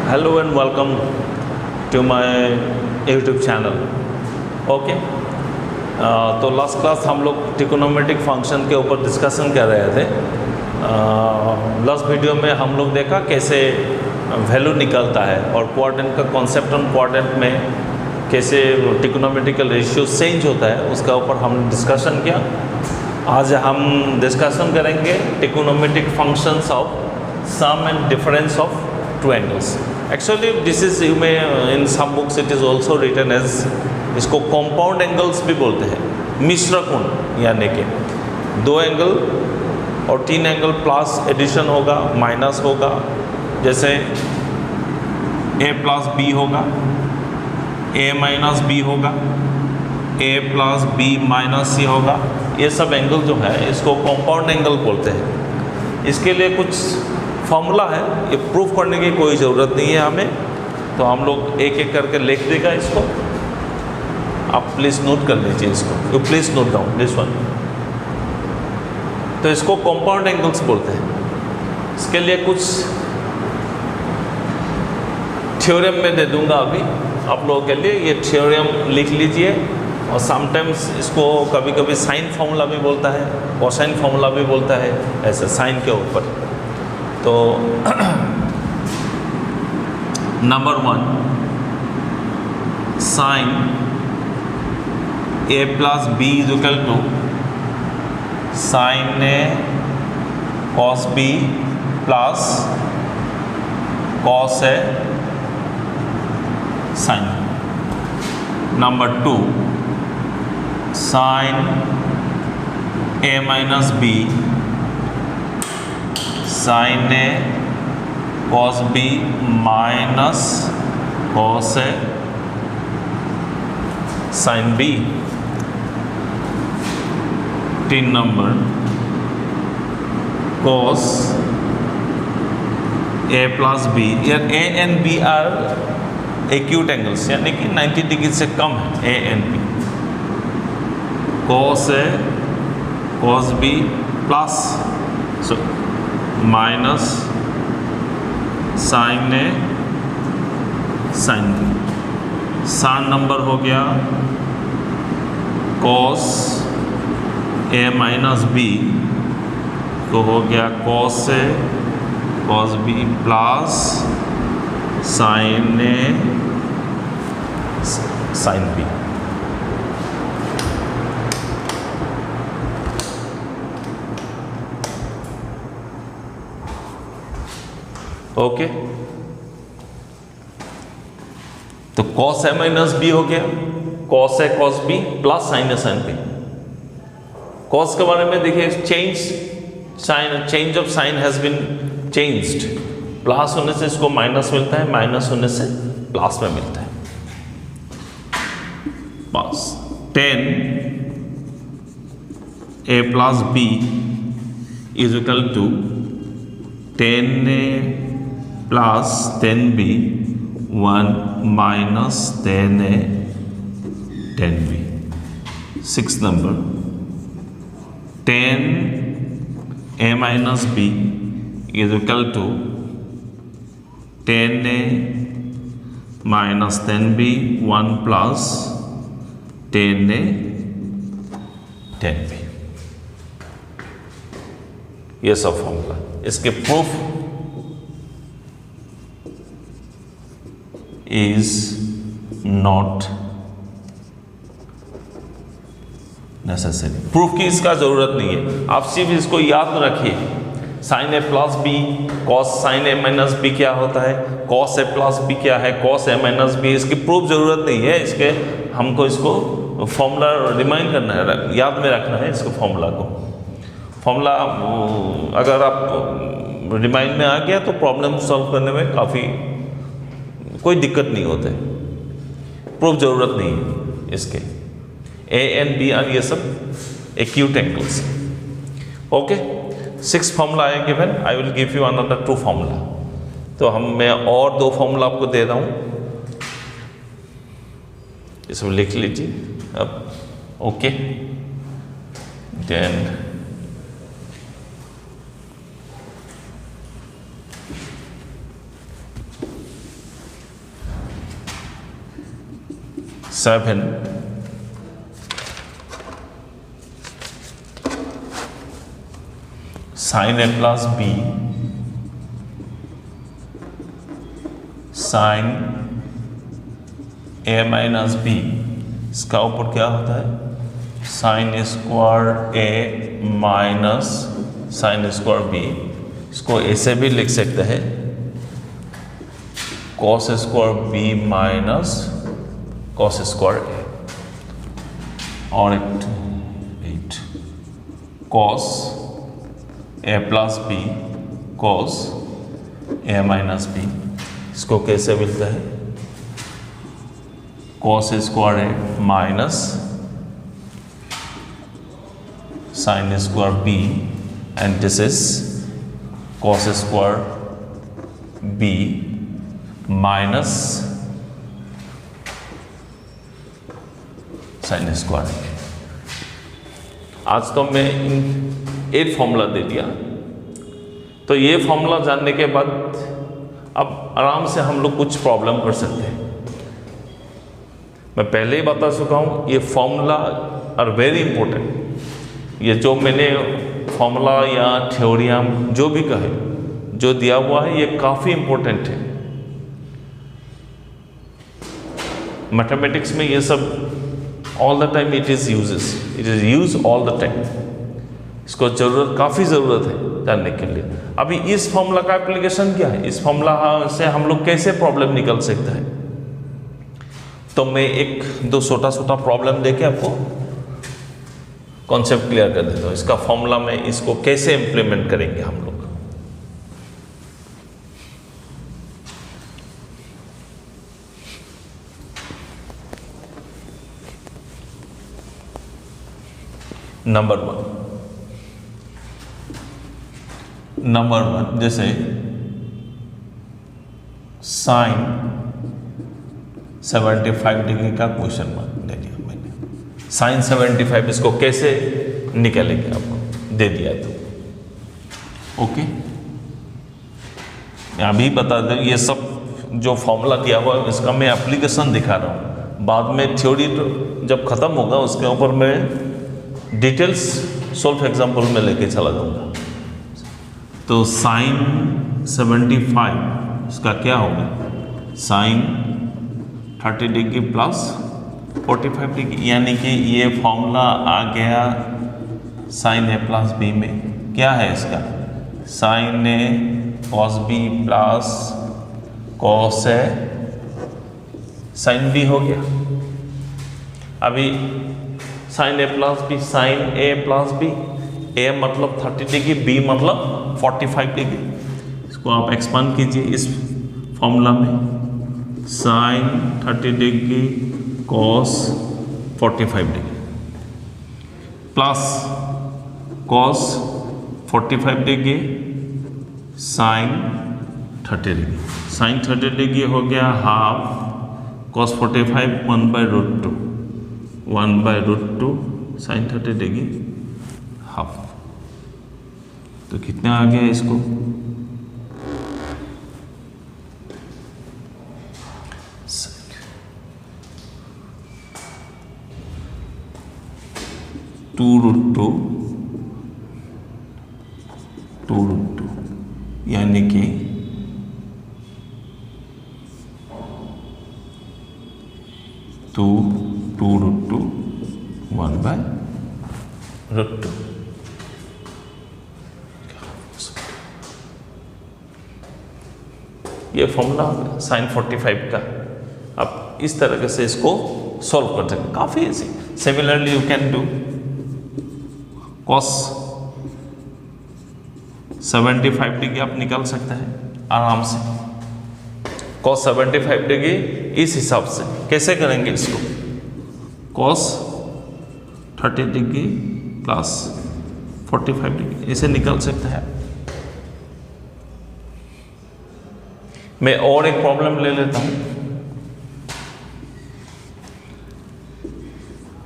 Hello and welcome to my YouTube channel. Okay, तो last class हम लोग trigonometric function के ऊपर डिस्कशन कर रहे थे। लास्ट वीडियो में हम लोग देखा कैसे वैल्यू निकलता है और क्वाड्रेंट का कॉन्सेप्ट ऑन क्वाड्रेंट में कैसे ट्रिकोनोमेट्रिकल रेशियो चेंज होता है, उसका ऊपर हमने डिस्कशन किया। आज हम डिस्कशन करेंगे trigonometric functions of sum and difference of two angles. Actually this is you में in some books it is also written as, इसको कंपाउंड एंगल्स भी बोलते हैं। मिश्र कोण यानी कि दो एंगल और तीन एंगल प्लस एडिशन होगा, माइनस होगा, जैसे ए प्लस बी होगा, ए माइनस बी होगा, ए प्लस बी माइनस सी होगा। ये सब एंगल जो है इसको कंपाउंड एंगल बोलते हैं। इसके लिए कुछ फॉर्मूला है, ये प्रूफ करने की कोई ज़रूरत नहीं है हमें, तो हम लोग एक एक करके लिख देगा इसको। आप प्लीज़ नोट कर लीजिए इसको, you please note down this one. तो इसको कंपाउंड एंगल्स बोलते हैं। इसके लिए कुछ थ्योरम में दे दूंगा अभी आप लोगों के लिए, ये थ्योरम लिख लीजिए। और समटाइम्स इसको कभी कभी साइन फार्मूला भी बोलता है, कोसाइन फार्मूला भी बोलता है, ऐसे साइन के ऊपर। तो number 1, sine A plus B is equal to sine A cos B plus cos A sine. Number 2, sine A minus B sine A cos B minus cos A sine B. 3 number, cos A plus B, यार A and B are acute angles यानी कि 90 degree से कम है A and B. Cos A cos B plus minus sine A sine B. 7 number हो गया cos A minus B, तो हो गया cos A cos B plus sine A sine B. Okay, तो कॉस ए माइनस बी हो गया, cos A cos B plus sine A sine B. Cos के बारे में देखिए, change of sign has been changed. Plus होने से इसको माइनस मिलता है, माइनस होने से प्लस में मिलता है। बस 10 A plus B is equal to 10 A plus 10 B 1 minus 10 A 10 B. 6 number, 10 A minus B is equal to 10 A minus 10 B 1 plus 10 A 10 B. ये सब फॉर्मूला, इसके proof is not necessary. Proof की इसका जरूरत नहीं है, आप सिर्फ इसको याद रखिए। Sign A plus B cos sine A minus B क्या होता है, कॉस ए प्लस बी क्या है, कॉस ए माइनस बी। इसकी प्रूफ जरूरत नहीं है, इसके हमको इसको फॉर्मूला रिमाइंड करना है, याद में रखना है इसको फॉर्मूला को। फॉर्मूला अगर आप रिमाइंड में आ गया तो प्रॉब्लम सॉल्व करने में काफ़ी कोई दिक्कत नहीं होते। प्रूफ जरूरत नहीं है इसके। ए एंड बी आर ये सब एक्यूट एंगल्स। ओके, 6 फॉर्मूला है given, I will give you another 2 formula. तो मैं और 2 फॉर्मूला आपको दे रहा हूँ, इसमें लिख लीजिए अब। Okay, then 7 sin a plus B sin a minus B, इसका ऊपर क्या होता है sine square A minus sine square B. इसको ऐसे भी लिख सकते हैं cos square B minus cos square A, और एक cos A plus B cos A minus B. इसको कैसे मिलता है cos square A minus sine square B, and this is cos square B minus sine square. आज तो मैं एक फॉर्मूला दे दिया, तो ये फॉर्मूला जानने के बाद अब आराम से हम लोग कुछ प्रॉब्लम कर सकते हैं। मैं पहले ही बता चुका हूँ ये फॉर्मूला आर वेरी इंपॉर्टेंट। ये जो मैंने फॉर्मूला या थ्योरियम जो भी कहे जो दिया हुआ है ये काफ़ी इंपॉर्टेंट है। मैथमेटिक्स में ये सब all the time it is use all the time. इसको काफ़ी ज़रूरत है जानने के लिए। अभी इस फॉर्मूला का एप्लीकेशन क्या है, इस फॉर्मूला से हम लोग कैसे प्रॉब्लम निकल सकता है, तो मैं एक दो छोटा प्रॉब्लम देके आपको कॉन्सेप्ट क्लियर कर देता हूँ। इसका फॉर्मूला में इसको कैसे इंप्लीमेंट करेंगे हम लोग। नंबर वन जैसे साइन 75 डिग्री का क्वेश्चन दे दिया मैंने। साइन 75 इसको कैसे निकालेंगे आपको दे दिया तो ओके। अभी बता दें ये सब जो फॉर्मूला दिया हुआ है इसका मैं एप्लीकेशन दिखा रहा हूँ। बाद में थ्योरी जब ख़त्म होगा उसके ऊपर मैं डिटेल्स सोल्व एग्जाम्पल में लेके चला जाऊँगा। तो साइन 75 इसका क्या होगा साइन 30 डिग्री प्लस 45 डिग्री, यानी कि ये फॉर्मूला आ गया साइन ए प्लस बी में। क्या है इसका sign A cos B plus cos A sine B हो गया। अभी sine A plus B sine A plus B, ए मतलब 30 डिग्री बी मतलब 45 डिग्री। इसको आप एक्सपांड कीजिए इस फॉर्मूला में sine 30 degree cos 45 degree plus cos 45 degree sine 30 degree. Sine 30 degree हो गया half cos 45 1/√2 1/√2 sine 30 degree half. तो कितना आ गया इसको 2√2 यानी कि 2√2 1/√2। ये फॉर्मूला साइन 45 का। अब इस तरह से इसको सॉल्व कर सकते, काफ़ी easy. Similarly you can do cos 75 degree आप निकाल सकते हैं आराम से। कॉस 75 डिग्री इस हिसाब से कैसे करेंगे इसको कॉस 30 डिग्री प्लस 45 डिग्री ऐसे निकाल सकते हैं। मैं और एक प्रॉब्लम ले लेता हूं।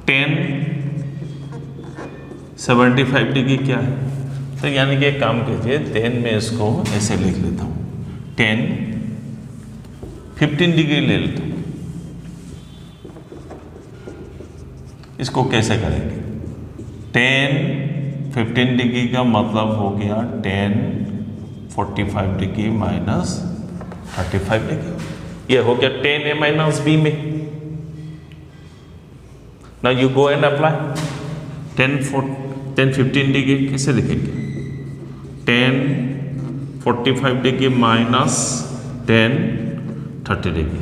tan 75 डिग्री क्या है, तो यानी कि एक काम कीजिए tan में इसको ऐसे लिख लेता हूं tan 15 डिग्री ले लेता हूं। इसको कैसे करेंगे? 10 15 डिग्री का मतलब हो गया 10 45 डिग्री माइनस 35 डिग्री। ये हो गया 10a माइनस b में। Now you go and apply 10 15 degree कैसे लिखेंगे? 10 45 degree minus 10 30 degree,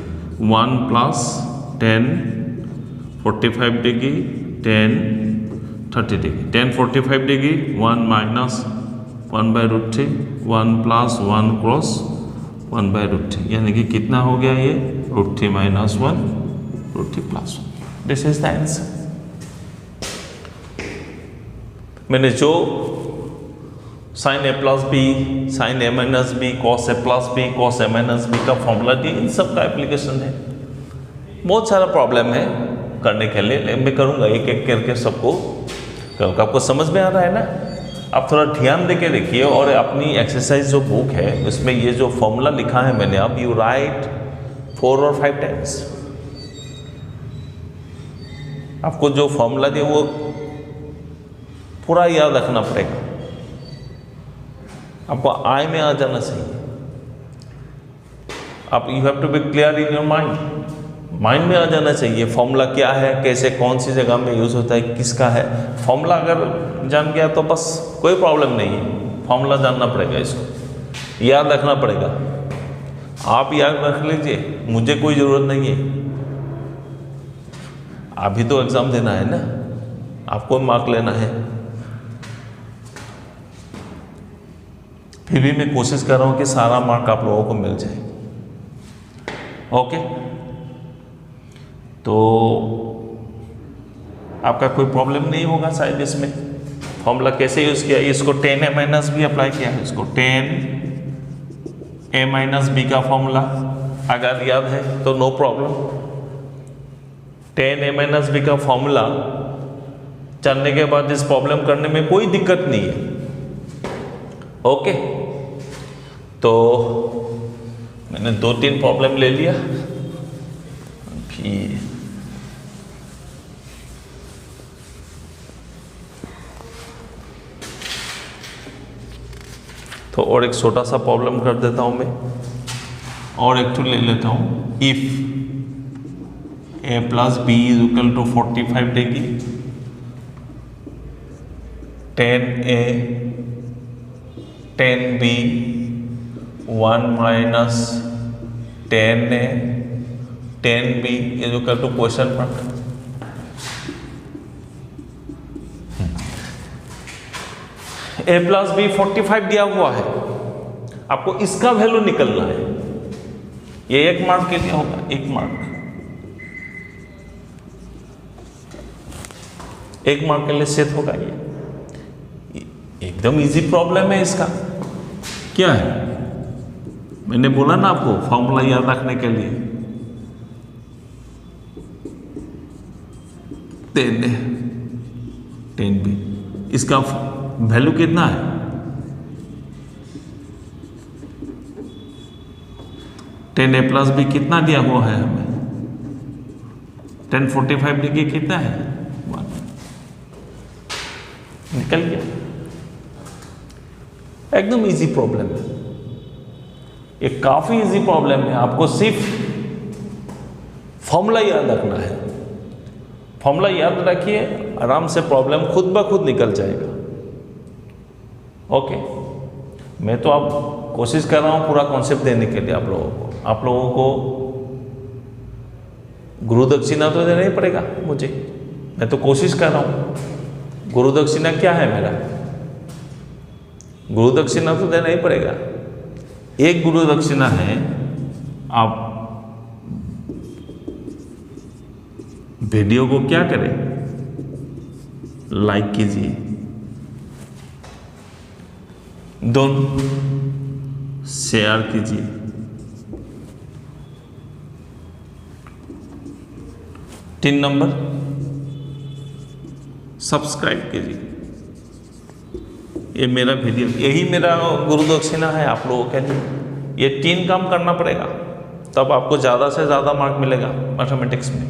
1 plus 10 45 degree 10 30 degree, 10 45 degree 1 minus 1/√3, 1 plus 1 cross 1/√3, यानी कि कितना हो गया ये? √3 minus 1 √3 plus 1। This is the answer. मैंने जो sign A plus B, sine A minus B, cos A plus B, cos A minus B का formula दिया, इन सब का एप्लीकेशन है। बहुत सारा प्रॉब्लम है करने के लिए, मैं करूँगा एक एक करके सबको करूँगा। आपको समझ में आ रहा है ना? आप थोड़ा ध्यान दे के देखिए, और अपनी एक्सरसाइज जो बुक है उसमें ये जो फॉर्मूला लिखा है मैंने, अब यू राइट 4 और 5 टाइम्स। आपको जो फॉर्मूला दिया वो पूरा याद रखना पड़ेगा, आपको आई में आ जाना चाहिए। आप you have to be clear in your mind में आ जाना चाहिए फॉर्मूला क्या है, कैसे, कौन सी जगह में यूज़ होता है, किसका है। फॉर्मूला अगर जान गया तो बस कोई प्रॉब्लम नहीं है, फॉर्मूला जानना पड़ेगा, इसको याद रखना पड़ेगा। आप याद रख लीजिए, मुझे कोई ज़रूरत नहीं है। अभी तो एग्ज़ाम देना है ना, आपको मार्क लेना है। फिर भी मैं कोशिश कर रहा हूँ कि सारा मार्क आप लोगों को मिल जाए। ओके, तो आपका कोई प्रॉब्लम नहीं होगा शायद इसमें। फॉर्मूला कैसे यूज़ किया? इसको 10a माइनस बी अप्लाई किया है, इसको 10a माइनस बी का फॉर्मूला अगर याद है तो no problem. 10a minus B का फॉर्मूला जानने के बाद इस प्रॉब्लम करने में कोई दिक्कत नहीं है। ओके, तो मैंने 2-3 प्रॉब्लम ले लिया। तो और एक छोटा सा प्रॉब्लम कर देता हूं मैं, और एक तो ले लेता हूं। If a plus B is equal to 45 degree, 10a 10b 1 minus 10a 10b is equal to question mark. a plus B 45 दिया हुआ है, आपको इसका वैल्यू निकलना है। ये 1 मार्क के लिए होगा, 1 मार्क, 1 मार्क के लिए सेट होगा। ये एकदम इजी प्रॉब्लम है। इसका क्या है? मैंने बोला ना आपको फॉर्मूला याद रखने के लिए, 10b, इसका वैल्यू कितना है? 10a प्लस बी कितना दिया हुआ है हमें? 10 45 डिग्री कितना है? 1 निकल गया। एकदम इजी प्रॉब्लम है, ये काफी इजी प्रॉब्लम है। आपको सिर्फ फॉर्मूला याद रखना है। फॉर्मूला याद रखिए, आराम से प्रॉब्लम खुद ब खुद निकल जाएगा। ओके, मैं तो अब कोशिश कर रहा हूँ पूरा कॉन्सेप्ट देने के लिए आप लोगों को गुरु दक्षिणा तो देना ही पड़ेगा मुझे, मैं तो कोशिश कर रहा हूँ। गुरु दक्षिणा क्या है मेरा? गुरु दक्षिणा तो देना ही पड़ेगा। एक गुरु दक्षिणा है, आप वीडियो को क्या करें, लाइक कीजिए, दोनों शेयर कीजिए, तीन नंबर सब्सक्राइब कीजिए। ये मेरा वीडियो, यही मेरा गुरु दक्षिणा है आप लोगों के लिए। ये 3 काम करना पड़ेगा, तब आपको ज़्यादा से ज़्यादा मार्क मिलेगा मैथमेटिक्स में।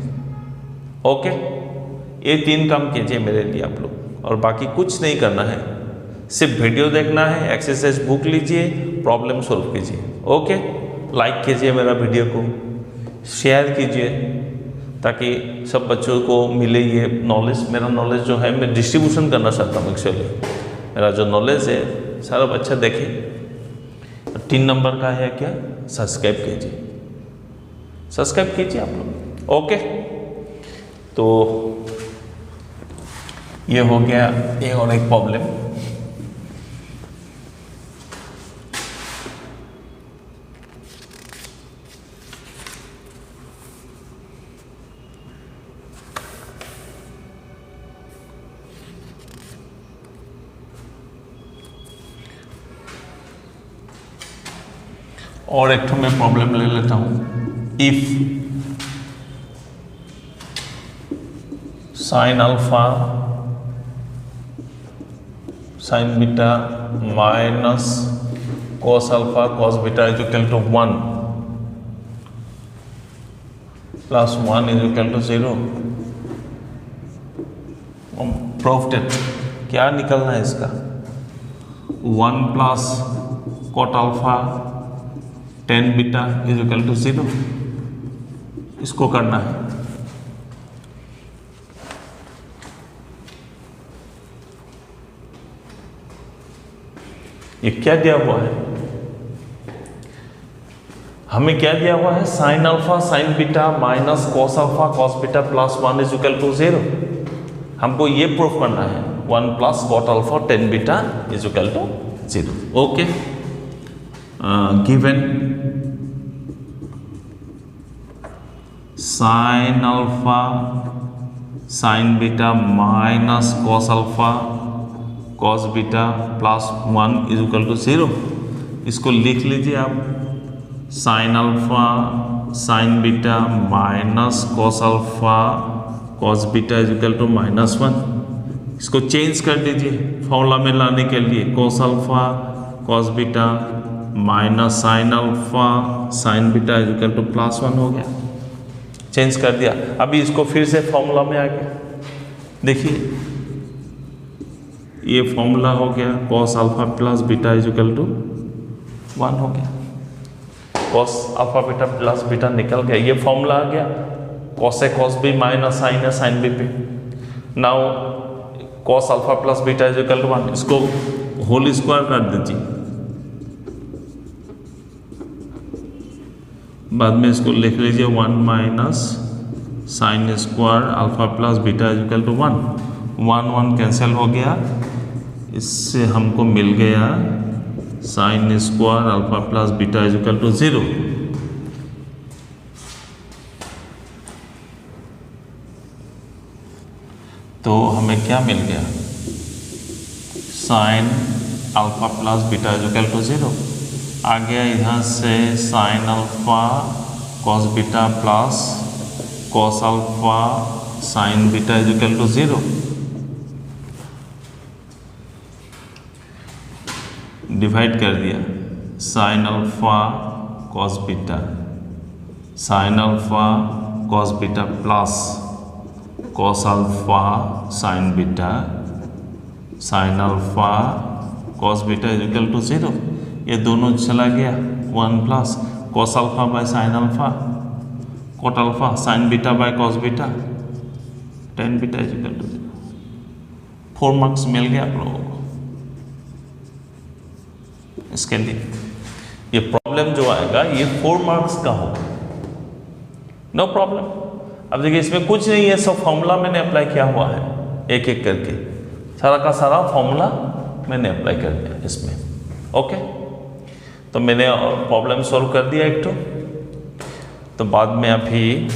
ओके, ये 3 काम कीजिए मेरे लिए आप लोग, और बाकी कुछ नहीं करना है, सिर्फ वीडियो देखना है, एक्सरसाइज बुक लीजिए, प्रॉब्लम सॉल्व कीजिए। ओके, लाइक कीजिए मेरा वीडियो को, शेयर कीजिए ताकि सब बच्चों को मिले ये नॉलेज। मेरा नॉलेज जो है मैं डिस्ट्रीब्यूशन करना चाहता हूँ एक्चुअली, मेरा जो नॉलेज है सारा बच्चा देखे। 3 नंबर का है क्या, सब्सक्राइब कीजिए, सब्सक्राइब कीजिए आप लोग। ओके, तो ये हो गया ये और एक प्रॉब्लम। और एक तो मैं प्रॉब्लम ले लेता हूँ। If sine alpha sine beta minus cos alpha cos beta is equal to 1 plus 1 is equal to 0, proved it. क्या निकलना है इसका, 1 plus cot alpha tan beta is equal to 0, इसको करना है। ये क्या दिया हुआ है, हमें क्या दिया हुआ है, sine alpha sine beta minus cos alpha cos beta plus 1 is equal to 0। हमको ये प्रूफ करना है, 1 plus cot alpha tan beta is equal to 0। Okay, given sine alpha sine beta minus cos alpha cos beta plus 1 is equal to 0, इसको लिख लीजिए आप, sine alpha sine beta minus cos alpha cos beta is equal to -1। इसको change कर दीजिए formula में लाने के लिए, cos alpha cos beta minus sine alpha sine beta is equal to +1 हो गया, चेंज कर दिया। अभी इसको फिर से फॉर्मूला में आ गया, देखिए ये फॉर्मूला हो गया, cos alpha plus beta is equal to 1 हो गया, cos alpha beta plus beta निकल गया, ये फॉर्मूला आ गया। Cos A cos B minus sine है साइन बी पे, now cos alpha plus beta is equal to 1, इसको होल स्क्वायर कर दीजिए, बाद में इसको लिख लीजिए 1 minus sine square alpha plus beta is equal to 1, 1 cancel हो गया, इससे हमको मिल गया sine square alpha plus beta is equal to 0। तो हमें क्या मिल गया, sine alpha plus beta is equal to 0 आ गया। यहाँ से sine alpha cos beta plus cos alpha sine beta is equal to 0, divide कर दिया, sine alpha cos beta sine alpha cos beta plus cos alpha sine beta sine alpha cos beta is equal to 0, ये दोनों चला गया, 1 plus cos alpha by sine alpha cot alpha sine beta by cos beta tan beta is equal to 0। 4 marks मिल गया आप लोगों को इसके लिए। ये प्रॉब्लम जो आएगा ये 4 मार्क्स का होगा, नो प्रॉब्लम। अब देखिए इसमें कुछ नहीं है, सब फॉर्मूला मैंने अप्लाई किया हुआ है, एक एक करके सारा का सारा फॉर्मूला मैंने अप्लाई कर दिया इसमें। ओके, तो मैंने प्रॉब्लम सॉल्व कर दिया एक तो बाद में अभी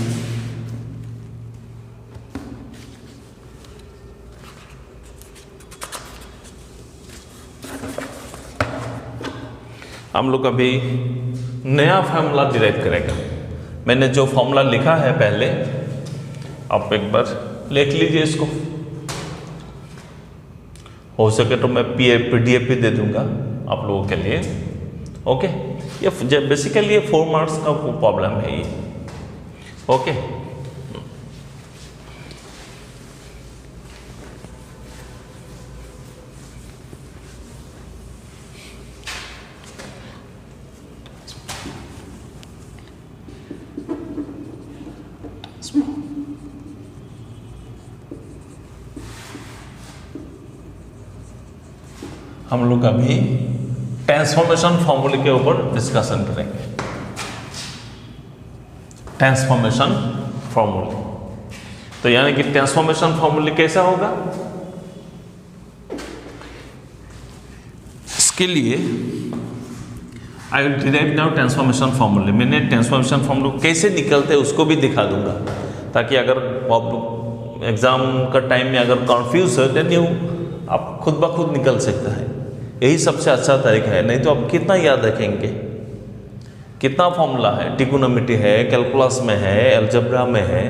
हम लोग अभी नया फॉर्मूला डिराइव करेगा। मैंने जो फॉर्मूला लिखा है पहले आप एक बार लिख लीजिए इसको, हो सके तो मैं PDF भी दे दूंगा आप लोगों के लिए। ओके, ये बेसिकली ये 4 मार्क्स का प्रॉब्लम है ये। ओके, हम लोग अभी ट्रांसफॉर्मेशन फॉर्मूले के ऊपर डिस्कशन करेंगे। ट्रांसफॉर्मेशन फॉर्मूले, तो यानी कि ट्रांसफॉर्मेशन फॉर्मूले कैसा होगा, इसके लिए I will derive now transformation फॉर्मूले। मैंने ट्रांसफॉर्मेशन फॉर्मूले कैसे निकलते हैं उसको भी दिखा दूंगा, ताकि अगर आप एग्जाम का टाइम में अगर कंफ्यूज हो देन यू आप खुद ब खुद निकल सकता है। यही सबसे अच्छा तरीका है, नहीं तो आप कितना याद रखेंगे, कितना फॉर्मूला है, ट्रिगोनोमेट्री है, कैलकुलस में है, अलजेब्रा में है,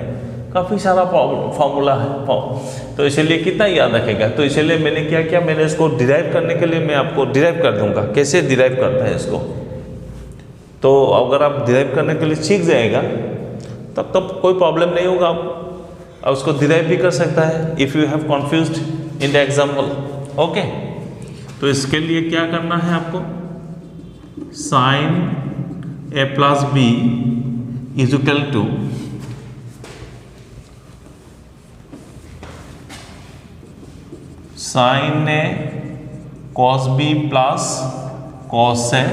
काफ़ी सारा फॉर्मूला है, तो इसीलिए कितना याद रखेगा। तो इसीलिए मैंने क्या किया, मैंने इसको डिराइव करने के लिए मैं आपको डिराइव कर दूंगा कैसे डिराइव करता है इसको। तो अगर आप डिराइव करने के लिए सीख जाएगा तब कोई प्रॉब्लम नहीं होगा, आप उसको डिराइव भी कर सकता है if you have confused in the example. Okay, तो इसके लिए क्या करना है आपको, sine A plus B is equal to sine A cos B plus cos A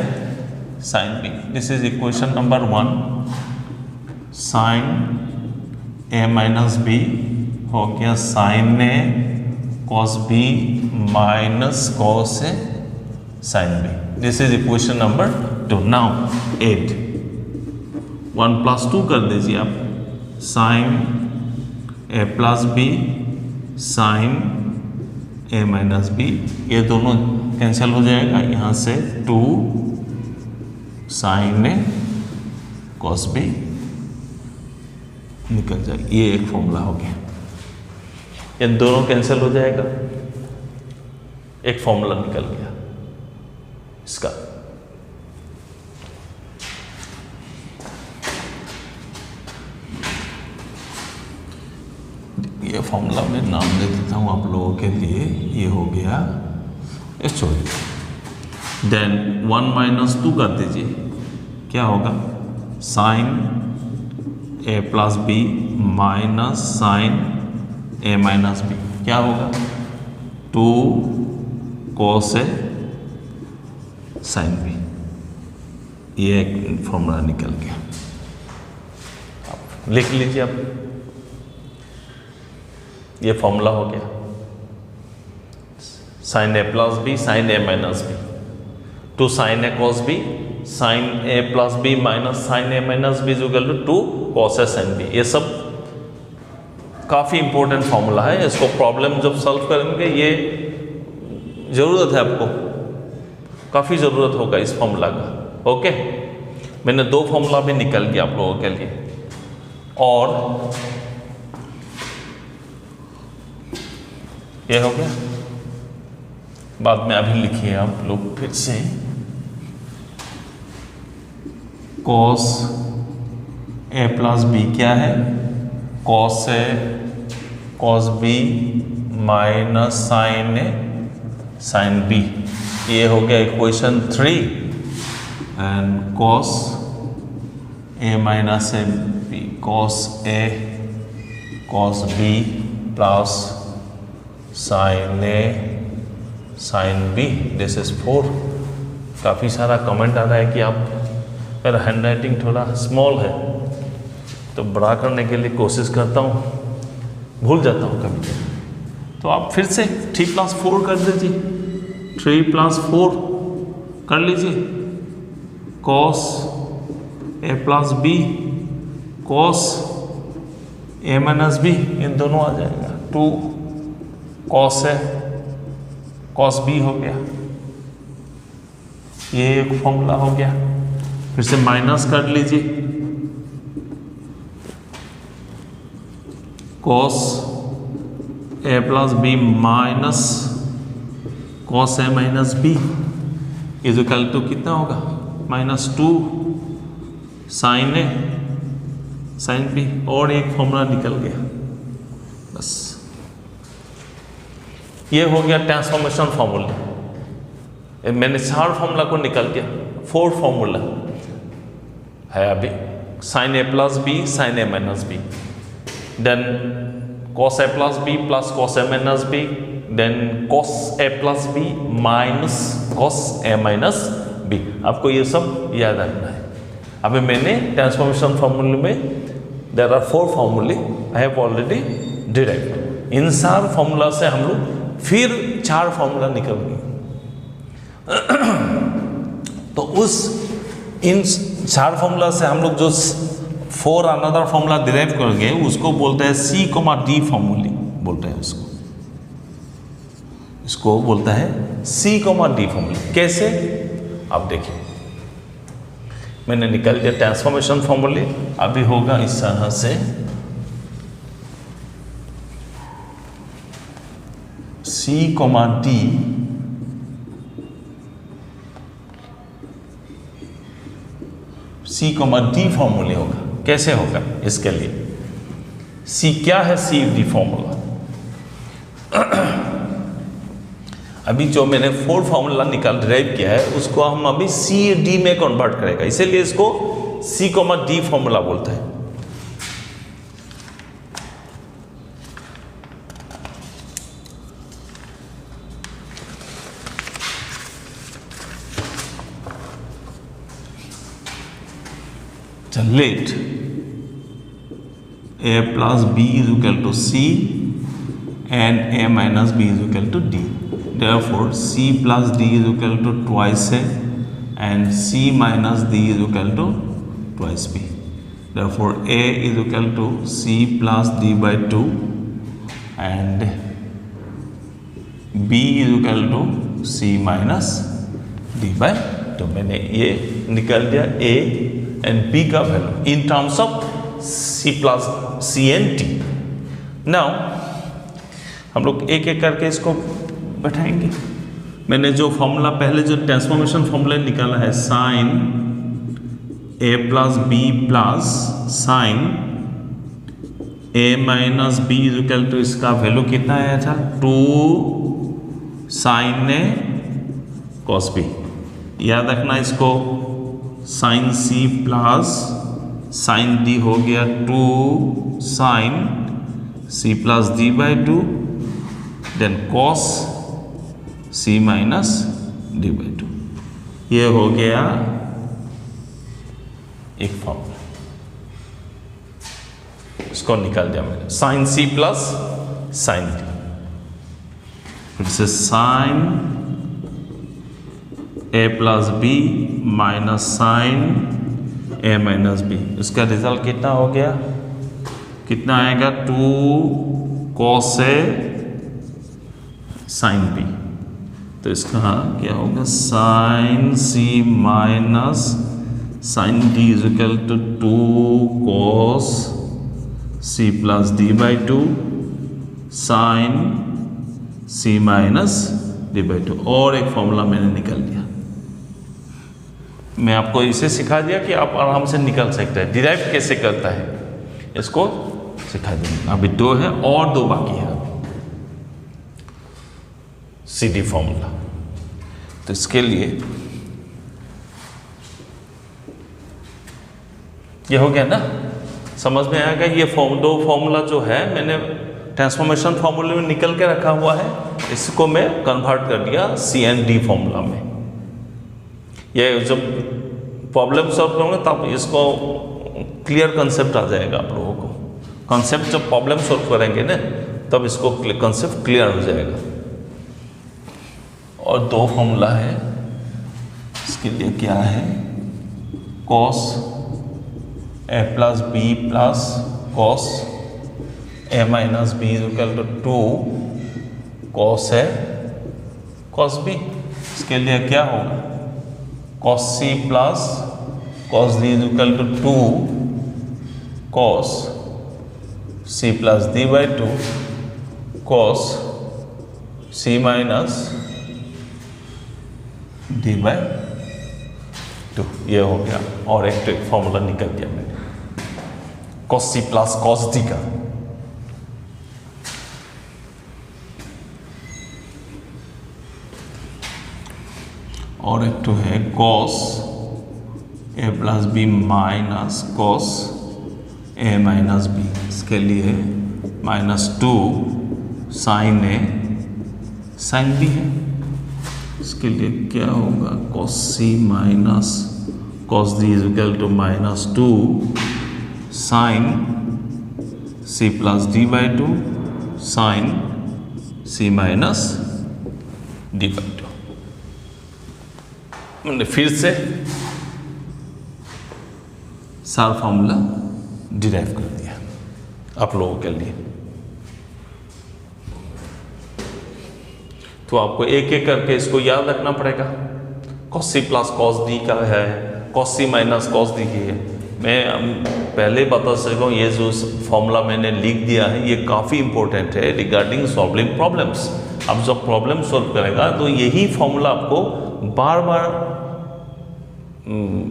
sine B. This is equation number 1। Sine A minus B हो गया sine A cos B minus cos A sine B. This is equation number 2। Now add 1 + 2 कर दीजिए आप, sine A plus B sine A minus B, ये दोनों cancel हो जाएगा, यहाँ से 2 साइन ए कॉस बी निकल जाएगा। ये एक फॉर्मूला हो गया, इन दोनों कैंसिल हो जाएगा, एक फॉर्मूला निकल गया इसका। ये फॉर्मूला में नाम दे देता हूँ आप लोगों के लिए, ये हो गया सॉरी, देन 1 - 2 कर दीजिए, क्या होगा, sign A plus B minus sine A minus B, क्या होगा, 2 कॉस ए साइन बी। ये एक फॉर्मूला निकल गया, आप लिख लीजिए आप, ये फॉर्मूला हो गया, sine A plus B sine A minus B, 2 sine A cos B sine A plus B minus sine A minus B is equal to 2 cos A sine B. ये सब काफ़ी इंपॉर्टेंट फॉर्मूला है, इसको problem जब solve करेंगे ये ज़रूरत है आपको, काफ़ी ज़रूरत होगा इस फॉर्मूला का। ओके, मैंने 2 फॉर्मूला भी निकल गया आप लोगों के लिए, और ये हो गया, बाद में अभी लिखिए आप लोग फिर से, कॉस ए प्लस बी क्या है, cos A cos B minus sine A sine B, ये हो गया equation 3, and cos A minus A B cos A cos B plus sine A sine B, this is 4। काफ़ी सारा comment आ रहा है कि आप, मेरा हैंड राइटिंग थोड़ा स्मॉल है तो बड़ा करने के लिए कोशिश करता हूँ, भूल जाता हूँ कभी कभी, तो आप फिर से 3 + 4 कर दीजिए, 3 + 4 कर लीजिए, cos A plus B cos A minus B, इन दोनों आ जाएगा, 2 कॉस ए कॉस बी हो गया, ये एक फॉर्मूला हो गया। फिर से माइनस कर लीजिए, cos A plus B minus cos A minus B is equal to कितना होगा, -2 साइन ए साइन बी, और एक फॉर्मूला निकल गया, बस ये हो गया ट्रांसफॉर्मेशन फॉर्मूला। मैंने 4 फॉर्मूला को निकल गया, 4 फॉर्मूला है अभी, sine A plus B sine A minus B, then cos A plus B plus cos A minus B then cos a plus B minus cos a minus B. आपको ये सब याद रखना है। अभी मैंने ट्रांसफॉर्मेशन फॉर्मूले में देयर आर 4 फॉर्मूले I have already derived. In 4 formula से हम लोग फिर 4 फॉर्मूला निकल गए। तो उस इन 4 फॉर्मूला से हम लोग जो 4 अनदर फॉर्मूला डिराइव करेंगे उसको बोलते हैं C, D फॉर्मूले बोलते हैं उसको। इसको बोलता है C, D फॉर्मूले। कैसे आप देखिए, मैंने निकाल दिया ट्रांसफॉर्मेशन फॉर्मूले। अभी होगा इस तरह से C, D C, D फॉर्मूले होगा। कैसे होगा इसके लिए? C क्या है? C, D formula. अभी जो मैंने 4 फॉर्मूला डिराइव किया है उसको हम अभी C, D में कन्वर्ट करेगा, इसीलिए इसको C, D फॉर्मूला बोलता है। Let a plus b is equal to c and a minus b is equal to d. Therefore, c plus d is equal to twice a and c minus d is equal to twice b. Therefore, a is equal to c plus d by 2 and b is equal to c minus d by 2. मैंने ये निकाल दिया a and b का value in terms of c plus c and t। Now हम लोग एक एक करके इसको बैठाएंगे। मैंने जो फॉर्मूला पहले जो ट्रांसफॉर्मेशन फॉर्मूला निकाला है sine a plus B plus sine a minus B is equal to, इसका वैल्यू कितना आया था? 2 साइन ए कॉस बी। याद रखना इसको, sine C plus sine D हो गया 2 sine C plus D by 2 then cos C minus D by 2। ये हो गया एक फॉर्मूला, इसको निकाल दिया मैंने। Sine C plus sine D, फिर से sine a plus B minus sine a minus B. इसका रिजल्ट कितना हो गया? कितना आएगा? 2 cos a साइन बी। तो इसका क्या होगा? Sine C minus sine D is equal to 2 cos C plus D by 2 sine C minus D by 2। और एक फॉर्मूला मैंने निकाल दिया। मैं आपको इसे सिखा दिया कि आप आराम से निकल सकते हैं। डिराइव कैसे करता है इसको सिखा दिया। अभी 2 है और 2 बाकी है सी डी फॉर्मूला। तो इसके लिए ये हो गया ना, समझ में आ गया? ये 2 फॉर्मूला जो है मैंने ट्रांसफॉर्मेशन फॉर्मूले में निकल के रखा हुआ है, इसको मैं कन्वर्ट कर दिया सी एंड डी फॉर्मूला में। ये जब प्रॉब्लम सॉल्व करोगे तब इसको क्लियर कंसेप्ट आ जाएगा आप लोगों को। कंसेप्ट जब प्रॉब्लम सॉल्व करेंगे ना तब इसको कंसेप्ट क्लियर हो जाएगा। और 2 फॉर्मूला है इसके लिए, क्या है? Cos A plus B plus cos A minus B is equal to 2 cos A cos B. इसके लिए क्या होगा? cos c plus cos d is equal to 2 cos c plus d by 2 cos c minus d by 2। ये हो गया। और एक formula निकल दिया मैंने cos c plus cos d का। और एक तो है cos a plus B minus cos a minus B. इसके लिए -2 साइन ए साइन बी है, इसके लिए क्या होगा, cos C minus cos D is equal to -2 sine C plus D by 2 sine C minus D by 2। मैंने फिर से सारा फॉर्मूला डिराइव कर दिया आप लोगों के लिए। तो आपको एक एक करके इसको याद रखना पड़ेगा। Cos C plus cos D का है, cos C minus cos D की है। मैं पहले बता सकता हूँ, ये जो फॉर्मूला मैंने लिख दिया है ये काफ़ी इंपॉर्टेंट है रिगार्डिंग सॉल्विंग प्रॉब्लम्स। अब जब प्रॉब्लम सॉल्व करेगा तो यही फॉर्मूला आपको बार बार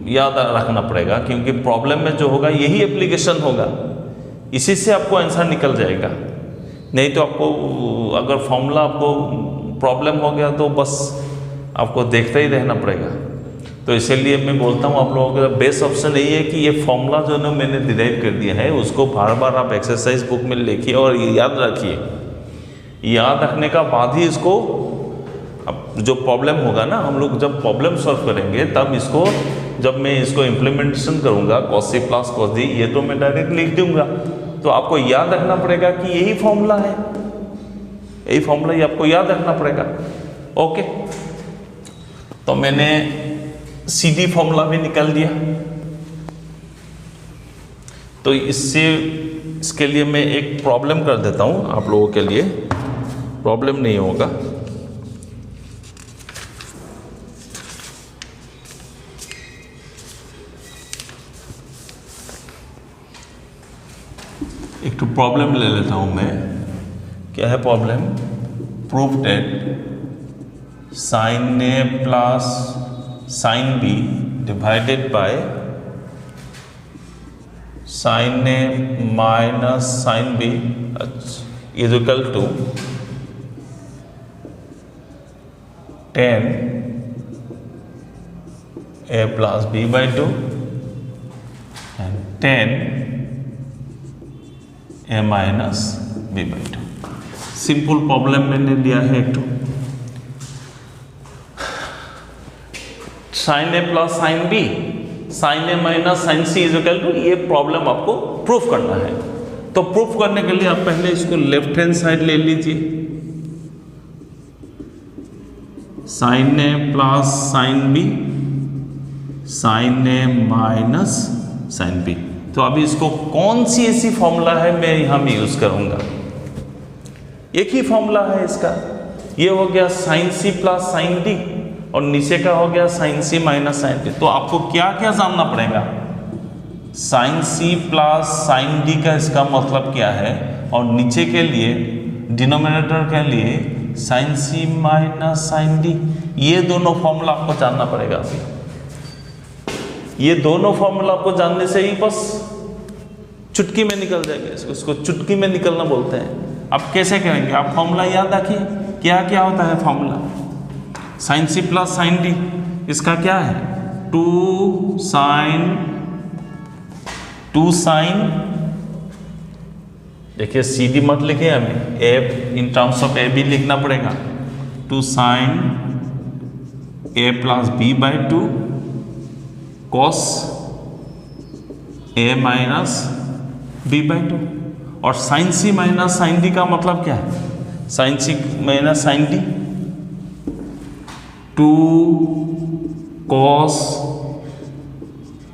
याद रखना पड़ेगा, क्योंकि प्रॉब्लम में जो होगा यही एप्लीकेशन होगा, इसी से आपको आंसर निकल जाएगा। नहीं तो आपको अगर फॉर्मूला आपको प्रॉब्लम हो गया तो बस आपको देखते ही रहना पड़ेगा। तो इसीलिए मैं बोलता हूँ आप लोगों का बेस्ट ऑप्शन यही है कि ये फॉर्मूला जो ना मैंने डिराइव कर दिया है उसको बार बार आप एक्सरसाइज बुक में लिखिए और याद रखिए। याद रखने का बाद ही इसको अब जो प्रॉब्लम होगा ना, हम लोग जब प्रॉब्लम सॉल्व करेंगे तब इसको, जब मैं इसको इम्प्लीमेंटेशन करूँगा cos C plus cos D, ये तो मैं डायरेक्ट लिख दूंगा। तो आपको याद रखना पड़ेगा कि यही फॉर्मूला है, यही फॉर्मूला ही आपको याद रखना पड़ेगा। ओके, तो मैंने सी डी फॉर्मूला भी निकाल दिया। तो इसके लिए मैं एक प्रॉब्लम कर देता हूँ आप लोगों के लिए, प्रॉब्लम नहीं होगा। एक तो प्रॉब्लम ले लेता हूं मैं। क्या है problem? Proof that sine A plus sine B divided by sine A minus sine B is equal to 10 A plus B by 2 and 10 A minus B by 2। Simple problem मैंने लिया है एक तो। Sine A plus sine B sine A minus sine C is equal to, ये problem आपको proof करना है। तो प्रूफ करने के लिए आप पहले इसको लेफ्ट हैंड साइड ले लीजिए। Sign A plus sine B sine A minus sine B. तो अभी इसको कौन सी ऐसी फॉर्मूला है मैं यहां में यूज करूंगा? एक ही फॉर्मूला है इसका। ये हो गया sine C plus sine D और नीचे का हो गया sine C minus sine D. तो आपको क्या क्या जानना पड़ेगा? Sine C plus sine D का इसका मतलब क्या है, और नीचे के लिए डिनोमिनेटर के लिए sign C minus sine D. ये दोनों फॉर्मूला आपको जानना पड़ेगा। अभी ये दोनों फॉर्मूला आपको जानने से ही बस चुटकी में निकल जाएगा। इसको चुटकी में निकलना बोलते हैं। अब कैसे करेंगे? आप फॉर्मूला याद रखिए। क्या क्या होता है formula? Sine C plus sine D, इसका क्या है? 2 साइन, देखिए सी डी मत लिखे हमें, A in terms of A B लिखना पड़ेगा। 2 sine A plus B by 2 cos A minus B by 2। और sine C minus sine D का मतलब क्या है? Sine C minus sine D 2 cos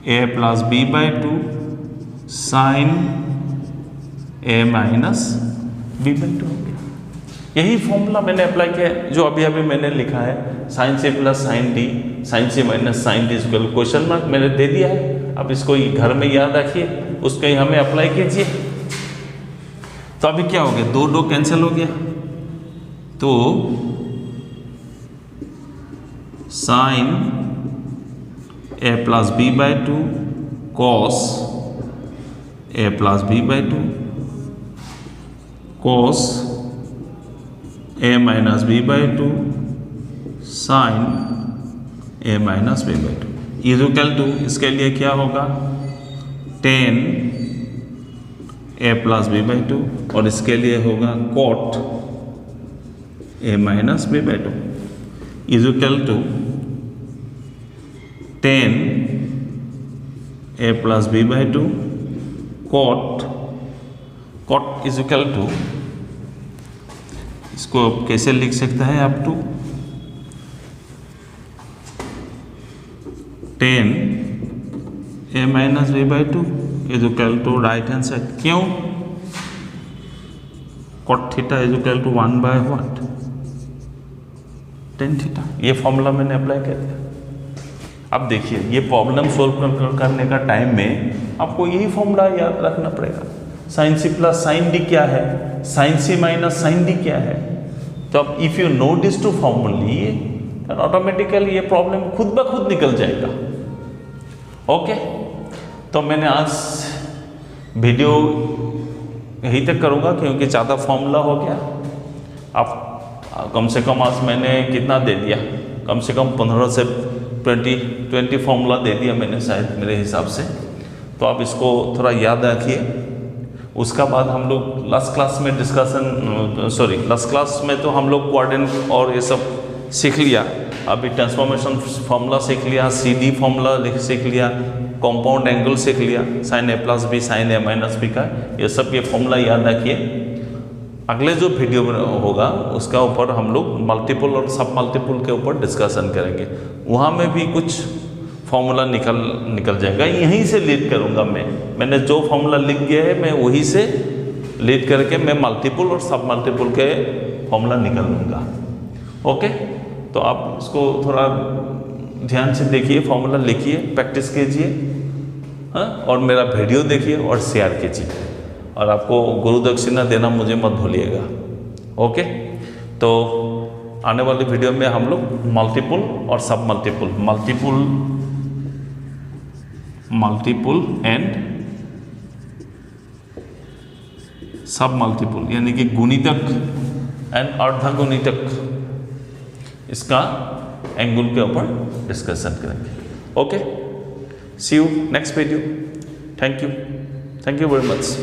A plus B by 2 sine A minus B by 2। यही formula मैंने apply किया है, जो अभी अभी मैंने लिखा है। Sine C plus sine D sine C minus sine D equal question mark मैंने दे दिया है। अब इसको घर में याद रखिए, उसको यहाँ में अप्लाई कीजिए। तो अभी क्या हो गया? 2 कैंसिल हो गया। तो sine A plus B by 2 cos A plus B by 2 cos A minus B by 2 sine A minus B by 2 is equal to, इसके लिए क्या होगा? 10 ए प्लस बी बाई 2 और इसके लिए होगा cot A minus B by two is equal to 10 A plus B by two cot is equal to, इसको कैसे लिख सकता है आप two 10 A minus B by two is equal to right hand side. क्यों? Cot theta is equal to 1 by what 10 theta. ये formula मैंने apply कर दिया। अब देखिए ये प्रॉब्लम सोल्व करने का टाइम में आपको यही फॉर्मूला याद रखना पड़ेगा। Sine C plus sine D क्या है, sine C minus sine D क्या है। तो अब if you know this two formulae then automatically ये प्रॉब्लम खुद ब खुद निकल जाएगा। ओके, तो मैंने आज वीडियो यहीं तक करूँगा क्योंकि ज़्यादा फॉर्मूला हो गया। आप कम से कम आज मैंने कितना दे दिया, कम से कम 15 से 20 फॉर्मूला दे दिया मैंने शायद मेरे हिसाब से। तो आप इसको थोड़ा याद रखिए। उसका बाद हम लोग लास्ट क्लास में लास्ट क्लास में तो हम लोग कोऑर्डिनेट और ये सब सीख लिया। अभी ट्रांसफॉर्मेशन फॉर्मूला सीख लिया, CD फॉर्मूला सीख लिया, कंपाउंड एंगल सीख लिया, sign A plus B sine A minus B का ये सब ये फॉर्मूला याद रखिए। अगले जो वीडियो होगा उसका ऊपर हम लोग मल्टीपल और सब मल्टीपल के ऊपर डिस्कशन करेंगे। वहाँ में भी कुछ फॉर्मूला निकल जाएगा, यहीं से लीड करूँगा मैंने जो फॉर्मूला लिख दिया है मैं वही से लीड करके मैं मल्टीपल और सब मल्टीपल के फॉर्मूला निकल लूँगा। ओके, तो आप इसको थोड़ा ध्यान से देखिए, फॉर्मूला लिखिए, प्रैक्टिस कीजिए, हाँ, और मेरा वीडियो देखिए और शेयर कीजिए। और आपको गुरु दक्षिणा देना मुझे मत भूलिएगा। ओके, तो आने वाली वीडियो में हम लोग मल्टीपल और सब मल्टीपल एंड सब मल्टीपल यानी कि गुणितक एंड अर्धगुणितक इसका एंगल के ऊपर डिस्कशन करेंगे। Okay, see you next video. Thank you very much.